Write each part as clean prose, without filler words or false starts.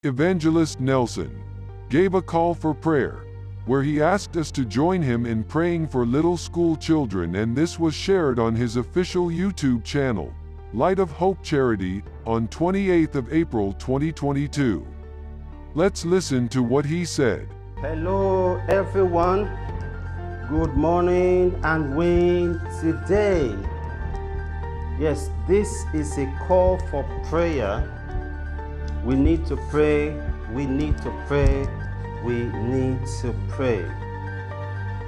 Evangelist Nelson gave a call for prayer, where he asked us to join him in praying for little school children, and this was shared on his official YouTube channel, Light of Hope Charity, on 28th of April 2022. Let's listen to what he said. Hello everyone, good morning and win today. Yes, this is a call for prayer. We need to pray, we need to pray, we need to pray.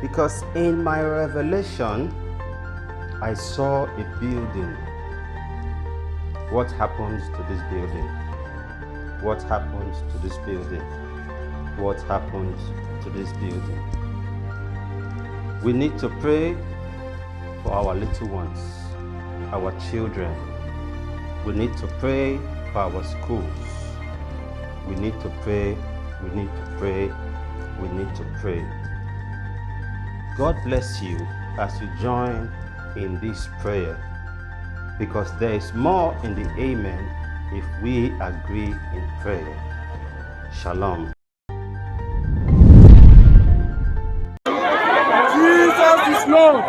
Because in my revelation, I saw a building. What happens to this building? What happens to this building? What happens to this building? We need to pray for our little ones, our children. We need to pray for our schools. We need to pray, we need to pray, we need to pray. God bless you as you join in this prayer, because there is more in the amen if we agree in prayer. Shalom. Jesus is Lord.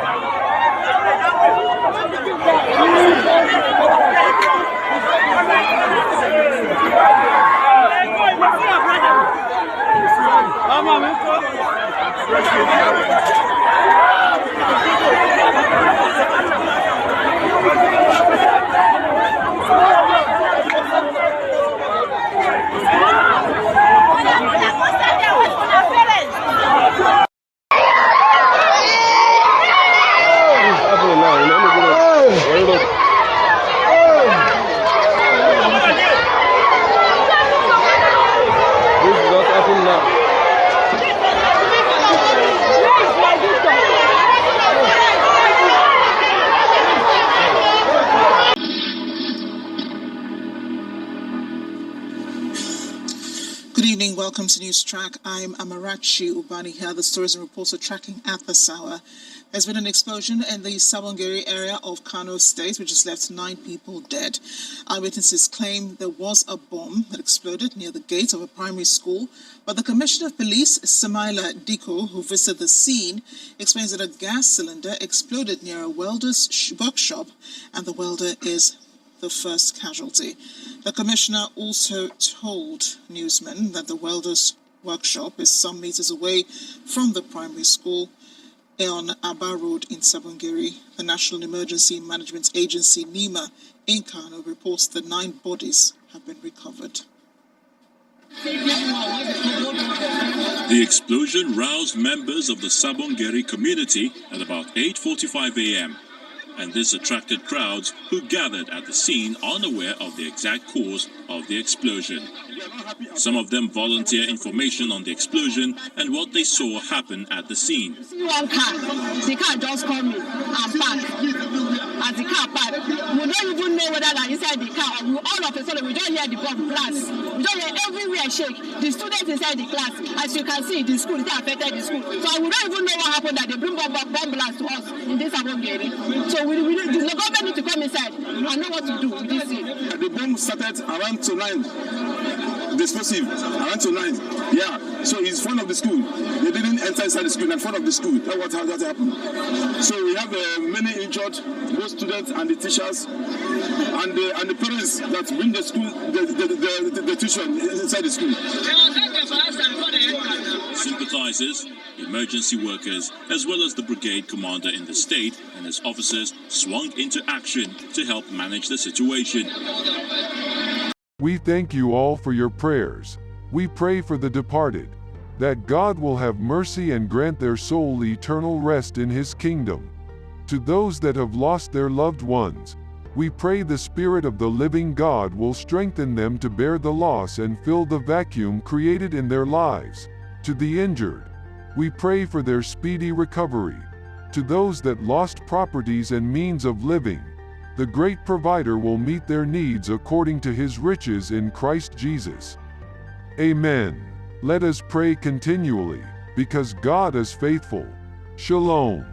Good evening, welcome to News Track. I'm Amarachi Ubani here. The stories and reports are tracking at this hour. There's been an explosion in the Sabongeri area of Kano State, which has left 9 people dead. Eyewitnesses claim there was a bomb that exploded near the gate of a primary school, but the Commissioner of Police, Samaila Diko, who visited the scene, explains that a gas cylinder exploded near a welder's workshop, and the welder is the first casualty. The commissioner also told newsmen that the welder's workshop is some meters away from the primary school on Aba Road in Sabongeri. The National Emergency Management Agency, NEMA, in Kano reports that 9 bodies have been recovered. The explosion roused members of the Sabongeri community at about 8:45 a.m. and this attracted crowds who gathered at the scene unaware of the exact cause of the explosion. Some of them volunteer information on the explosion and what they saw happen at the scene. One car, the car just called me and parked. As the car parked, we don't even know whether they're inside the car. All of a sudden, we don't hear the bomb blast. We don't hear everywhere shake. The students inside the class, as you can see, the school, it affected the school. So we don't even know what happened, that they bring bomb blast to us in this Sabongeri. So the government need to come inside and know what to do with this thing. The bomb started around to 9. The explosive around to 9. Yeah. So it's in front of the school. They didn't enter inside the school, in front of the school. That's what happened. So we have many injured, both students and the teachers, and the parents that bring the school, the tuition inside the school. Sympathizers, emergency workers, as well as the brigade commander in the state and his officers swung into action to help manage the situation. We thank you all for your prayers. We pray for the departed, that God will have mercy and grant their soul eternal rest in His kingdom. To those that have lost their loved ones, we pray the Spirit of the living God will strengthen them to bear the loss and fill the vacuum created in their lives. To the injured, we pray for their speedy recovery. To those that lost properties and means of living, the great provider will meet their needs according to His riches in Christ Jesus. Amen. Let us pray continually, because God is faithful. Shalom.